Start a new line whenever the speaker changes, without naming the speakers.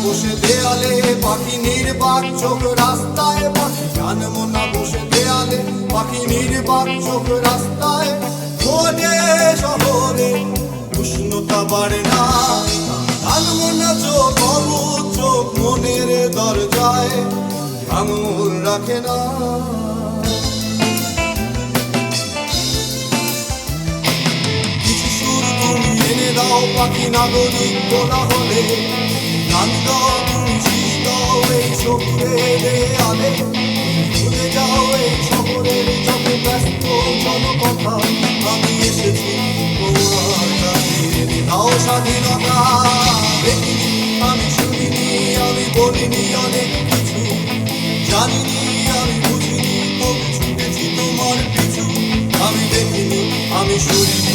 বসে দেয়ালে, পাখি নির্বাক চোখ রাস্তায়, পাখি আনমনা বসে দেয়ালে, পাখি নির্বাক চোখ রাস্তায়। মনে শহরে উষ্ণতা বাড়ে না, আনমনা চোখ অবুঝ চোখ মনের দরজায় আঙুল রাখে না। কিছু সুর তুমি এনে দাও পাখি নাগরিক বলা হলে, গান গাও তুমি শীষ দাও এই শহুরে দেয়ালে। ভুলে যাও এই শহরের যত ব্যস্ত জনকথা, আমি এসেছি তোমার কাছে। দাও স্বাধীনতা, দেখিনি আমি শুনিনি আমি বলিনি অনেক কিছু, জানিনি আমি বুঝিনি তবু ছুটেছি তোমার পিছু। আমি দেখিনি আমি শুনিনি